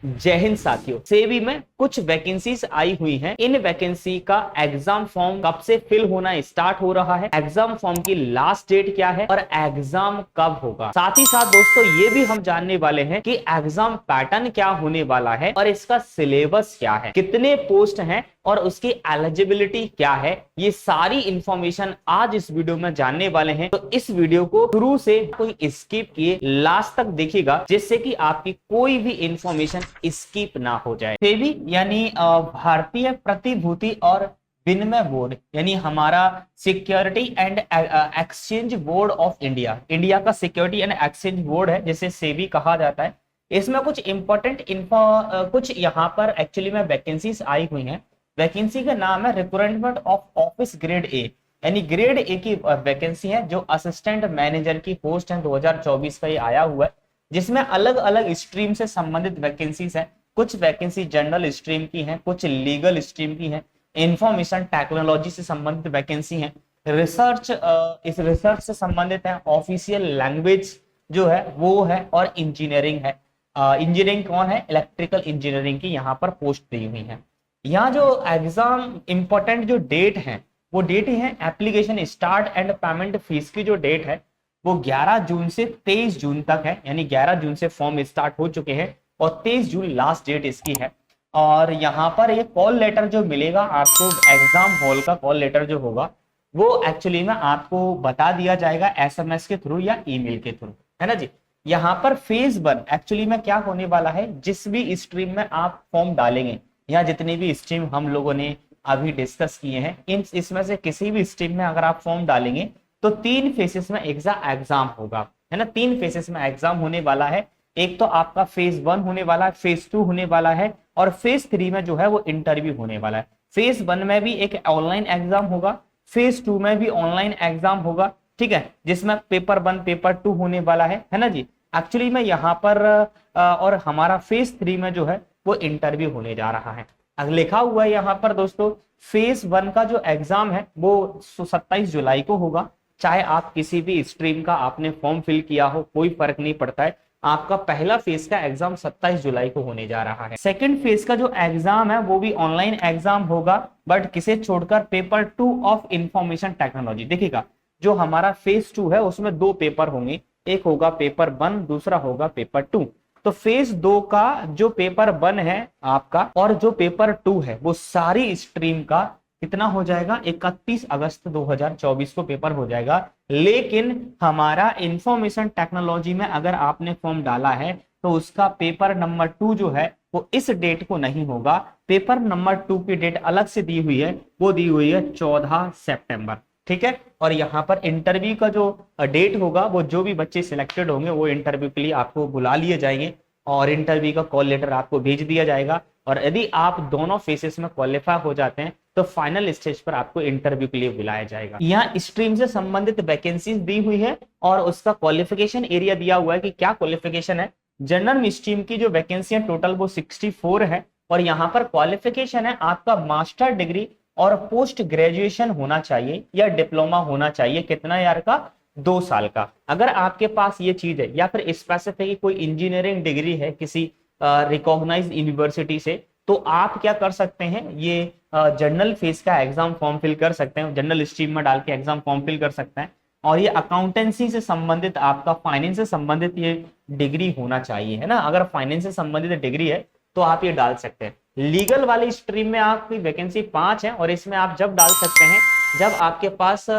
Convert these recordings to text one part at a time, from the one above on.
जय हिंद साथियों, सेबी में कुछ वैकेंसीज आई हुई हैं। इन वैकेंसी का एग्जाम फॉर्म कब से फिल होना स्टार्ट हो रहा है, एग्जाम फॉर्म की लास्ट डेट क्या है और एग्जाम कब होगा। साथ ही साथ दोस्तों ये भी हम जानने वाले हैं कि एग्जाम पैटर्न क्या होने वाला है और इसका सिलेबस क्या है, कितने पोस्ट हैं और उसकी एलिजिबिलिटी क्या है। ये सारी इंफॉर्मेशन आज इस वीडियो में जानने वाले हैं, तो इस वीडियो को शुरू से कोई स्किप किए लास्ट तक देखिएगा, जिससे कि आपकी कोई भी इंफॉर्मेशन स्किप ना हो जाए। सेबी यानी भारतीय प्रतिभूति और विनिमय बोर्ड, यानी हमारा security and exchange board of India, India का सिक्योरिटी एंड एक्सचेंज बोर्ड है जिसे सेबी कहा जाता है। इसमें कुछ इंपॉर्टेंट कुछ यहाँ पर एक्चुअली में वैकेंसीज आई हुई हैं। वैकेंसी का नाम है recruitment of office grade A, यानी ग्रेड ए की वैकेंसी है जो असिस्टेंट मैनेजर की पोस्ट है। 2024 का ये आया हुआ है, जिसमें अलग अलग स्ट्रीम से संबंधित वैकेंसीज हैं। कुछ वैकेंसी जनरल स्ट्रीम की हैं, कुछ लीगल स्ट्रीम की हैं, इंफॉर्मेशन टेक्नोलॉजी से संबंधित वैकेंसी हैं, रिसर्च इस रिसर्च से संबंधित है, ऑफिशियल लैंग्वेज जो है वो है, और इंजीनियरिंग है। इंजीनियरिंग कौन है? इलेक्ट्रिकल इंजीनियरिंग की यहाँ पर पोस्ट दी हुई है। यहाँ जो एग्जाम इंपॉर्टेंट जो डेट है वो डेट है application start and payment fees की जो डेट है वो 11 जून से 23 जून तक है, यानी 11 जून से फॉर्म स्टार्ट हो चुके हैं और 23 जून लास्ट डेट इसकी है। और यहाँ पर ये कॉल लेटर जो मिलेगा आपको, एग्जाम हॉल का कॉल लेटर जो होगा वो एक्चुअली में आपको बता दिया जाएगा एसएमएस के थ्रू या ईमेल के थ्रू, है ना जी। यहाँ पर फेज 1 एक्चुअली में क्या होने वाला है, जिस भी स्ट्रीम में आप फॉर्म डालेंगे या जितनी भी स्ट्रीम हम लोगों ने अभी डिस्कस किए हैं, इसमें से किसी भी स्ट्रीम में अगर आप फॉर्म डालेंगे तो 3 फेसेस में एग्जाम होगा, है ना। 3 फेसेस में एग्जाम होने वाला है। एक तो आपका फेज 1 होने वाला है, फेज 2 होने वाला है और फेज 3 में जो है वो इंटरव्यू होने वाला है। फेज 1 में भी एक ऑनलाइन एग्जाम होगा, फेज 2 में भी ऑनलाइन एग्जाम होगा, ठीक है, जिसमें पेपर 1 पेपर 2 होने वाला है ना जी। एक्चुअली में यहाँ पर और हमारा फेज 3 में जो है वो इंटरव्यू होने जा रहा है। लिखा हुआ है यहाँ पर दोस्तों, फेज 1 का जो एग्जाम है वो 27 जुलाई को होगा। चाहे आप किसी भी स्ट्रीम का आपने फॉर्म फिल किया हो, कोई फर्क नहीं पड़ता है, आपका पहला फेज का एग्जाम 27 जुलाई को होने जा रहा है। सेकंड फेज का जो एग्जाम है वो भी ऑनलाइन एग्जाम होगा, बट किसे छोड़कर पेपर 2 ऑफ इंफॉर्मेशन टेक्नोलॉजी। देखिएगा जो हमारा फेज 2 है उसमें 2 पेपर होंगे, एक होगा पेपर 1, दूसरा होगा पेपर 2। तो फेज 2 का जो पेपर 1 है आपका और जो पेपर 2 है वो सारी स्ट्रीम का कितना हो जाएगा, 31 अगस्त 2024 को पेपर हो जाएगा। लेकिन हमारा इंफॉर्मेशन टेक्नोलॉजी में अगर आपने फॉर्म डाला है तो उसका पेपर नंबर 2 जो है वो इस डेट को नहीं होगा। पेपर नंबर 2 की डेट अलग से दी हुई है, वो दी हुई है 14 सितंबर, ठीक है। और यहाँ पर इंटरव्यू का जो डेट होगा वो जो भी बच्चे सिलेक्टेड होंगे वो इंटरव्यू के लिए आपको बुला लिए जाएंगे और इंटरव्यू का कॉल लेटर आपको भेज दिया जाएगा। और यदि आप दोनों फेसेस में क्वालिफाई हो जाते हैं तो फाइनल स्टेज पर आपको इंटरव्यू के लिए बुलाया जाएगा। यहाँ स्ट्रीम से संबंधित वैकेंसीज दी हुई है और उसका क्वालिफिकेशन एरिया दिया हुआ है कि क्या क्वालिफिकेशन है। जनरल स्ट्रीम की जो वैकेंसी है टोटल वो 64 है और यहाँ पर क्वालिफिकेशन है आपका मास्टर डिग्री और पोस्ट ग्रेजुएशन होना चाहिए या डिप्लोमा होना चाहिए। कितना यार का? 2 साल का। अगर आपके पास ये चीज है या फिर स्पेसिफिक कोई इंजीनियरिंग डिग्री है किसी रिकॉग्नाइज्ड यूनिवर्सिटी से, तो आप क्या कर सकते हैं, ये जनरल फेज का एग्जाम फॉर्म फिल कर सकते हैं, जनरल स्ट्रीम में डाल के एग्जाम फॉर्म फिल कर सकते हैं। और ये अकाउंटेंसी से संबंधित, आपका फाइनेंस से संबंधित ये डिग्री होना चाहिए, है ना। अगर फाइनेंस से संबंधित डिग्री है तो आप ये डाल सकते हैं। लीगल वाली स्ट्रीम में आपकी वैकेंसी 5 है और इसमें आप जब डाल सकते हैं जब आपके पास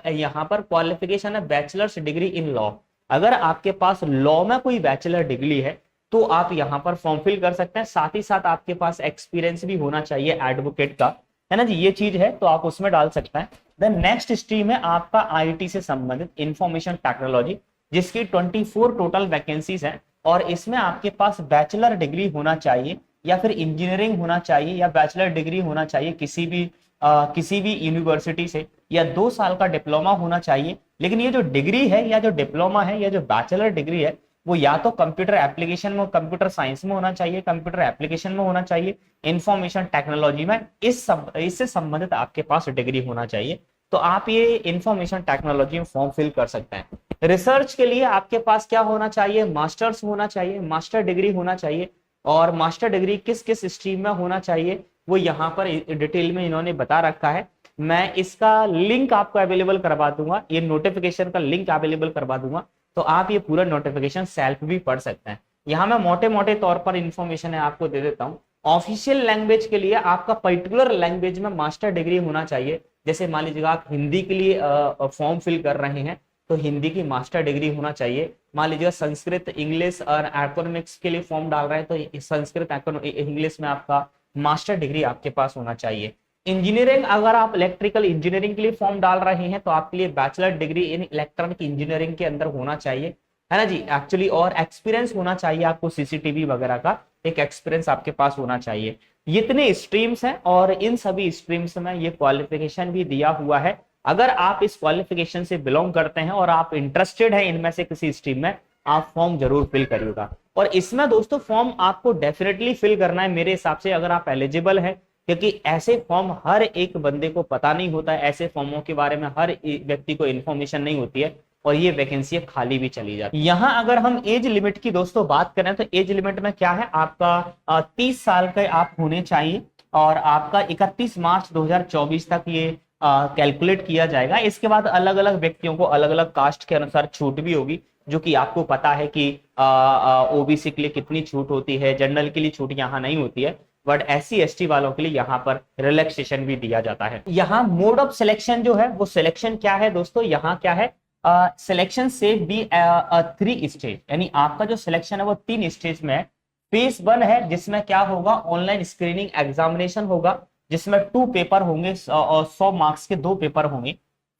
यहाँ पर क्वालिफिकेशन है बैचलर्स डिग्री इन लॉ। अगर आपके पास लॉ में कोई बैचलर डिग्री है तो आप यहाँ पर फॉर्म फिल कर सकते हैं। साथ ही साथ आपके पास एक्सपीरियंस भी होना चाहिए एडवोकेट का, है ना जी। ये चीज है तो आप उसमें डाल सकते हैं। देन नेक्स्ट स्ट्रीम है आपका आईटी से संबंधित इंफॉर्मेशन टेक्नोलॉजी, जिसकी 24 टोटल वैकेंसीज है और इसमें आपके पास बैचलर डिग्री होना चाहिए या फिर इंजीनियरिंग होना चाहिए या बैचलर डिग्री होना चाहिए किसी भी यूनिवर्सिटी से, या 2 साल का डिप्लोमा होना चाहिए। लेकिन ये जो डिग्री है या जो डिप्लोमा है या जो बैचलर डिग्री है वो या तो कंप्यूटर एप्लीकेशन में, कंप्यूटर साइंस में होना चाहिए, कंप्यूटर एप्लीकेशन में होना चाहिए, इंफॉर्मेशन टेक्नोलॉजी में, इससे संबंधित आपके पास डिग्री होना चाहिए। तो आप ये इंफॉर्मेशन टेक्नोलॉजी में फॉर्म फिल कर सकते हैं। रिसर्च के लिए आपके पास क्या होना चाहिए, मास्टर्स होना चाहिए, मास्टर डिग्री होना चाहिए। और मास्टर डिग्री किस किस स्ट्रीम में होना चाहिए वो यहाँ पर डिटेल में इन्होंने बता रखा है। मैं इसका लिंक आपको अवेलेबल करवा दूंगा, ये नोटिफिकेशन का लिंक अवेलेबल करवा दूंगा, तो आप ये पूरा नोटिफिकेशन सेल्फ भी पढ़ सकते हैं। यहाँ मैं मोटे मोटे तौर पर इंफॉर्मेशन है आपको दे देता हूँ। ऑफिशियल लैंग्वेज के लिए आपका पर्टिकुलर लैंग्वेज में मास्टर डिग्री होना चाहिए। जैसे मान लीजिएगा आप हिंदी के लिए फॉर्म फिल कर रहे हैं तो हिंदी की मास्टर डिग्री होना चाहिए। मान लीजिएगा संस्कृत, इंग्लिश और इकोनॉमिक्स के लिए फॉर्म डाल रहे हैं तो संस्कृत इंग्लिश में आपका मास्टर डिग्री आपके पास होना चाहिए। इंजीनियरिंग, अगर आप इलेक्ट्रिकल इंजीनियरिंग के लिए फॉर्म डाल रहे हैं तो आपके लिए bachelor degree in electronic engineering के अंदर होना चाहिए, है ना जी एक्चुअली। और एक्सपीरियंस होना चाहिए आपको, सीसीटीवी वगैरह का एक एक्सपीरियंस आपके पास होना चाहिए। इतने स्ट्रीम्स हैं और इन सभी स्ट्रीम्स में ये क्वालिफिकेशन भी दिया हुआ है। अगर आप इस क्वालिफिकेशन से बिलोंग करते हैं और आप इंटरेस्टेड हैं इनमें से किसी स्ट्रीम में, आप फॉर्म जरूर फिल करिएगा। और इसमें दोस्तों फॉर्म आपको डेफिनेटली फिल करना है मेरे हिसाब से, अगर आप एलिजिबल हैं, क्योंकि ऐसे फॉर्म हर एक बंदे को पता नहीं होता है, ऐसे फॉर्मों के बारे में हर व्यक्ति को इन्फॉर्मेशन नहीं होती है और ये वैकेंसी खाली भी चली जाती है। यहाँ अगर हम एज लिमिट की दोस्तों बात करें तो एज लिमिट में क्या है, आपका 30 साल के आप होने चाहिए और आपका 31 मार्च 2024 तक ये कैलकुलेट किया जाएगा। इसके बाद अलग अलग व्यक्तियों को अलग अलग कास्ट के अनुसार छूट भी होगी, जो कि आपको पता है कि ओबीसी के लिए कितनी छूट होती है, जनरल के लिए छूट यहाँ नहीं होती है, बट SC ST वालों के लिए यहाँ पर रिलैक्सेशन भी दिया जाता है। यहाँ मोड ऑफ सिलेक्शन जो है वो सिलेक्शन क्या है दोस्तों, यहाँ क्या है, सिलेक्शन से बी 3 स्टेज, यानी आपका जो सिलेक्शन है वो 3 स्टेज में है। फेज 1 है जिसमें क्या होगा, ऑनलाइन स्क्रीनिंग एग्जामिनेशन होगा जिसमें 2 पेपर होंगे और 100 मार्क्स के 2 पेपर होंगे।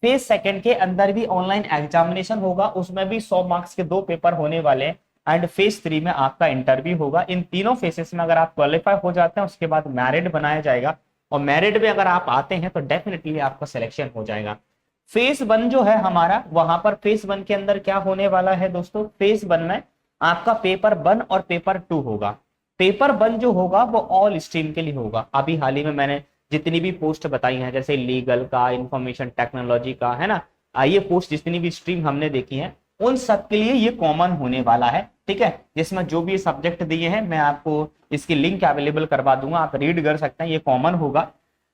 फेज 2 के अंदर भी ऑनलाइन एग्जामिनेशन होगा, उसमें भी 100 मार्क्स के 2 पेपर होने वाले हैं। एंड फेज 3 में आपका इंटरव्यू होगा। इन तीनों फेजेस में अगर आप क्वालिफाई हो जाते हैं उसके बाद मेरिट बनाया जाएगा और मेरिट में अगर आप आते हैं तो डेफिनेटली आपका सिलेक्शन हो जाएगा। फेज 1 जो है हमारा, वहां पर फेज 1 के अंदर क्या होने वाला है दोस्तों, फेज 1 में आपका पेपर 1 और पेपर 2 होगा। पेपर 1 जो होगा वो ऑल स्ट्रीम के लिए होगा। अभी हाल ही में मैंने जितनी भी पोस्ट बताई हैं, जैसे लीगल का, इंफॉर्मेशन टेक्नोलॉजी का, है ना, ये पोस्ट जितनी भी स्ट्रीम हमने देखी है उन सब के लिए ये कॉमन होने वाला है, ठीक है। जिसमें जो भी सब्जेक्ट दिए हैं मैं आपको इसकी लिंक अवेलेबल करवा दूंगा, आप रीड कर सकते हैं, ये कॉमन होगा।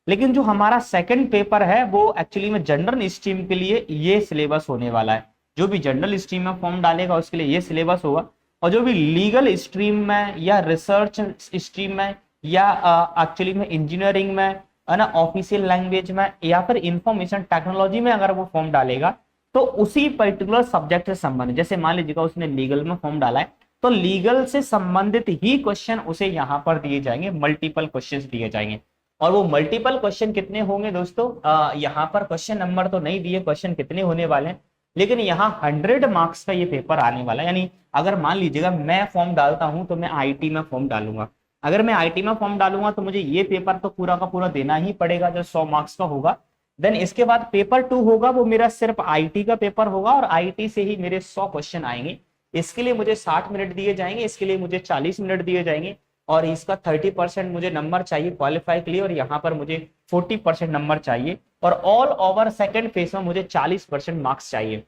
लेकिन जो हमारा सेकंड पेपर है वो एक्चुअली में जनरल स्ट्रीम के लिए ये सिलेबस होने वाला है। जो भी जनरल स्ट्रीम में फॉर्म डालेगा उसके लिए ये सिलेबस होगा, और जो भी लीगल स्ट्रीम में या रिसर्च स्ट्रीम में या एक्चुअली में इंजीनियरिंग में, है ना, ऑफिशियल लैंग्वेज में या फिर इंफॉर्मेशन टेक्नोलॉजी में अगर वो फॉर्म डालेगा तो उसी पर्टिकुलर सब्जेक्ट से संबंधित, जैसे मान लीजिएगा उसने लीगल में फॉर्म डाला है तो लीगल से संबंधित ही क्वेश्चन उसे यहाँ पर दिए जाएंगे, मल्टीपल क्वेश्चंस दिए जाएंगे। और वो मल्टीपल क्वेश्चन कितने होंगे दोस्तों, यहाँ पर क्वेश्चन नंबर तो नहीं दिए, क्वेश्चन कितने होने वाले हैं, लेकिन यहाँ 100 मार्क्स का ये पेपर आने वाला है। यानी अगर मान लीजिएगा मैं फॉर्म डालता हूं तो मैं IT में फॉर्म डालूंगा, अगर मैं IT में फॉर्म डालूंगा तो मुझे ये पेपर तो पूरा का पूरा देना ही पड़ेगा जो 100 मार्क्स का होगा। देन इसके बाद पेपर 2 होगा, वो मेरा सिर्फ IT का पेपर होगा और IT से ही मेरे 100 क्वेश्चन आएंगे। इसके लिए मुझे 60 मिनट दिए जाएंगे, इसके लिए मुझे 40 मिनट दिए जाएंगे और इसका 30% मुझे नंबर चाहिए क्वालिफाई के लिए, और यहाँ पर मुझे 40% नंबर चाहिए, और ऑल ओवर सेकंड फेज में मुझे 40% मार्क्स चाहिए।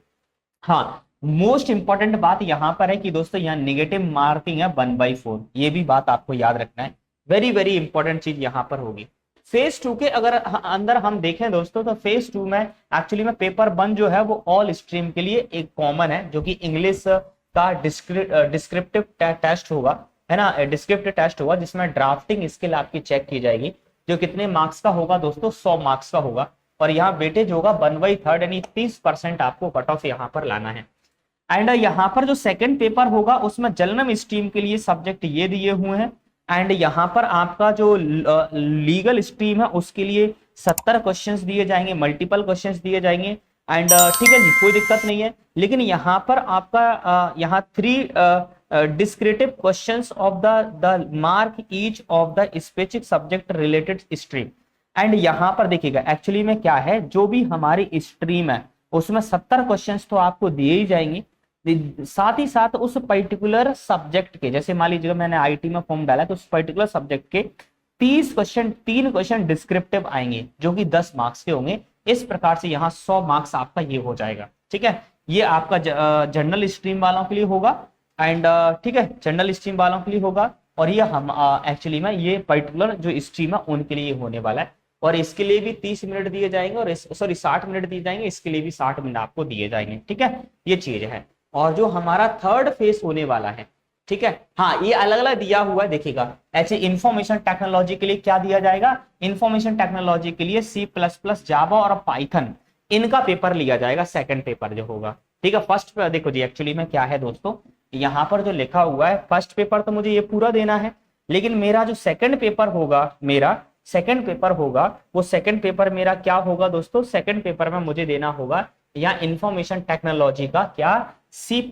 हाँ, मोस्ट इंपॉर्टेंट बात यहाँ पर है कि दोस्तों यहाँ नेगेटिव मार्किंग है 1/4, ये भी बात आपको याद रखना है, वेरी वेरी इंपॉर्टेंट चीज यहाँ पर होगी। फेज 2 के अगर अंदर हम देखें दोस्तों तो फेज 2 में एक्चुअली में पेपर 1 जो है वो ऑल स्ट्रीम के लिए एक कॉमन है, जो कि इंग्लिश का डिस्क्रिप्टिव टेस्ट होगा, है ना, डिस्क्रिप्टिव टेस्ट होगा जिसमें ड्राफ्टिंग स्किल आपकी चेक की जाएगी, जो कितने मार्क्स का होगा दोस्तों, 100 मार्क्स का होगा, और यहाँ वेटेज होगा 1/3 यानी 30% आपको कट ऑफ यहाँ पर लाना है। एंड यहाँ पर जो सेकंड पेपर होगा उसमें जनरल स्ट्रीम के लिए सब्जेक्ट ये दिए हुए हैं, एंड यहाँ पर आपका जो लीगल स्ट्रीम है उसके लिए 70 क्वेश्चंस दिए जाएंगे, मल्टीपल क्वेश्चंस दिए जाएंगे। एंड ठीक है जी, कोई दिक्कत नहीं है, लेकिन यहाँ पर आपका यहाँ 3 descriptive questions of the mark each of the specific subject related stream. And यहाँ पर देखिएगा एक्चुअली में क्या है, जो भी हमारी स्ट्रीम है उसमें 70 क्वेश्चंस तो आपको दिए ही जाएंगे, साथ ही साथ उस पर्टिकुलर सब्जेक्ट के, जैसे मान लीजिएगा मैंने IT में फॉर्म डाला तो उस पर्टिकुलर सब्जेक्ट के 30 क्वेश्चन, 3 क्वेश्चन डिस्क्रिप्टिव आएंगे जो कि 10 मार्क्स के होंगे। इस प्रकार से यहाँ 100 मार्क्स आपका ये हो जाएगा, ठीक है। ये आपका जनरल स्ट्रीम वालों के लिए होगा, एंड ठीक है, जनरल स्ट्रीम वालों के लिए होगा। और ये हम एक्चुअली में ये पर्टिकुलर जो स्ट्रीम है उनके लिए होने वाला है, और इसके लिए भी 30 मिनट दिए जाएंगे, और सॉरी 60 मिनट दिए जाएंगे, इसके लिए भी 60 मिनट आपको दिए जाएंगे। ठीक है, ये चीज है। और जो हमारा थर्ड फेज होने वाला है, ठीक है, हाँ ये अलग अलग दिया हुआ है, देखिएगा। ऐसे इंफॉर्मेशन टेक्नोलॉजी के लिए क्या दिया जाएगा, इंफॉर्मेशन टेक्नोलॉजी के लिए C++, जावा और पाइथन, इनका पेपर लिया जाएगा, सेकंड पेपर जो होगा। ठीक है, फर्स्ट पे देखो जी एक्चुअली में क्या है दोस्तों, यहाँ पर जो लिखा हुआ है फर्स्ट पेपर तो मुझे ये पूरा देना है, लेकिन मेरा जो सेकंड पेपर होगा, वो सेकंड पेपर मेरा क्या होगा दोस्तों, सेकंड पेपर में मुझे देना होगा या इंफॉर्मेशन टेक्नोलॉजी का क्या, C++,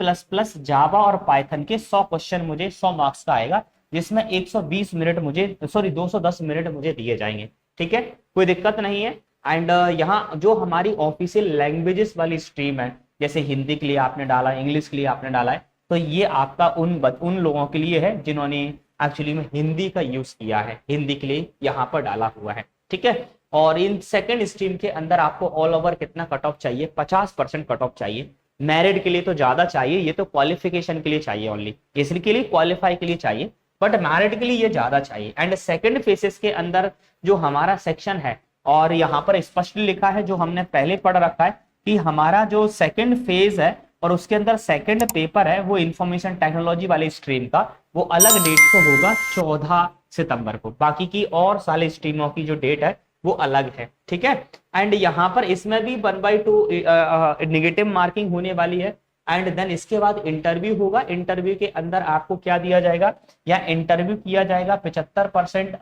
जावा और पाइथन के 100 क्वेश्चन मुझे 100 मार्क्स का आएगा, जिसमें 120 मिनट मुझे 210 मिनट मुझे दिए जाएंगे। ठीक है, कोई दिक्कत नहीं है। एंड यहाँ जो हमारी ऑफिशियल लैंग्वेजेस वाली स्ट्रीम है, जैसे हिंदी के लिए आपने डाला, इंग्लिश के लिए आपने डाला है, तो ये आपका उन लोगों के लिए है जिन्होंने एक्चुअली में हिंदी का यूज किया है, हिंदी के लिए यहाँ पर डाला हुआ है। ठीक है, और इन सेकंड स्ट्रीम के अंदर आपको ऑल ओवर कितना कट ऑफ चाहिए, 50% कट ऑफ चाहिए। मैरिड के लिए तो ज्यादा चाहिए, ये तो क्वालिफिकेशन के लिए चाहिए ओनली, इसलिए के लिए क्वालिफाई के लिए चाहिए, बट मैरिड के लिए ये ज्यादा चाहिए। एंड सेकंड फेसेस के अंदर जो हमारा सेक्शन है, और यहाँ पर स्पष्ट लिखा है जो हमने पहले पढ़ रखा है कि हमारा जो सेकंड फेज है और उसके अंदर सेकंड पेपर है वो इंफॉर्मेशन टेक्नोलॉजी वाले स्ट्रीम का, वो अलग डेट को होगा 14 सितंबर को, बाकी की और सारे स्ट्रीमों की जो डेट है वो अलग है। ठीक है, एंड यहाँ पर इसमें भी 1/2 नेगेटिव मार्किंग होने वाली है। एंड देन इसके बाद इंटरव्यू होगा, इंटरव्यू के अंदर आपको क्या दिया जाएगा, या इंटरव्यू किया जाएगा, 75%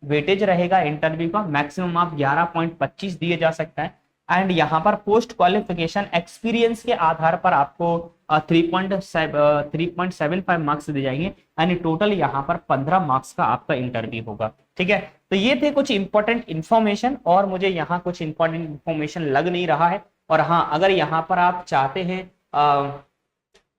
वेटेज रहेगा इंटरव्यू का, मैक्सिमम आप 11.25 दिए जा सकता है। एंड यहाँ पर पोस्ट क्वालिफिकेशन एक्सपीरियंस के आधार पर आपको 3.75 मार्क्स दिए जाएंगे, यानी टोटल यहाँ पर 15 मार्क्स का आपका इंटरव्यू होगा। ठीक है, तो ये थे कुछ इंपॉर्टेंट इंफॉर्मेशन, और मुझे यहाँ कुछ इंपॉर्टेंट इंफॉर्मेशन लग नहीं रहा है। और हाँ, अगर यहाँ पर आप चाहते हैं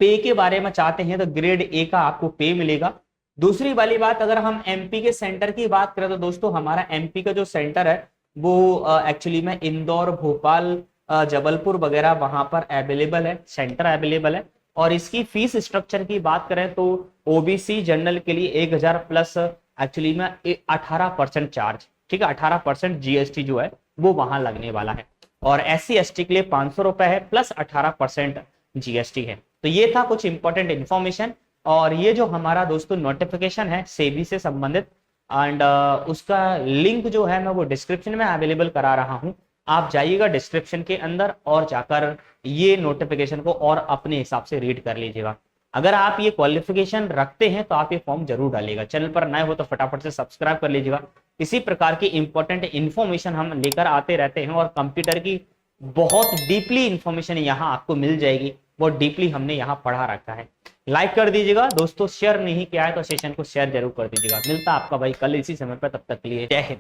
पे के बारे में चाहते हैं तो ग्रेड ए का आपको पे मिलेगा। दूसरी वाली बात, अगर हम एमपी के सेंटर की बात करें तो दोस्तों हमारा एमपी का जो सेंटर है वो एक्चुअली में इंदौर, भोपाल, जबलपुर वगैरह वहां पर अवेलेबल है, सेंटर अवेलेबल है। और इसकी फीस स्ट्रक्चर की बात करें तो ओबीसी जनरल के लिए 1000 प्लस एक्चुअली में 18% चार्ज, ठीक है, 18% जीएसटी जो है वो वहां लगने वाला है। और SC ST के लिए 500 रुपए है प्लस 18% जीएसटी है। तो ये था कुछ इंपॉर्टेंट इन्फॉर्मेशन। और ये जो हमारा दोस्तों नोटिफिकेशन है सेबी से संबंधित, एंड उसका लिंक जो है मैं वो डिस्क्रिप्शन में अवेलेबल करा रहा हूं, आप जाइएगा डिस्क्रिप्शन के अंदर और जाकर ये नोटिफिकेशन को और अपने हिसाब से रीड कर लीजिएगा। अगर आप ये क्वालिफिकेशन रखते हैं तो आप ये फॉर्म जरूर डालिएगा। चैनल पर नए हो तो फटाफट से सब्सक्राइब कर लीजिएगा। इसी प्रकार की इंपॉर्टेंट इन्फॉर्मेशन हम लेकर आते रहते हैं, और कंप्यूटर की बहुत डीपली इंफॉर्मेशन यहाँ आपको मिल जाएगी, बहुत डीपली हमने यहाँ पढ़ा रखा है। लाइक कर दीजिएगा दोस्तों, शेयर नहीं किया है तो सेशन को शेयर जरूर कर दीजिएगा। मिलता आपका भाई कल इसी समय पर, तब तक के लिए जय हिंद।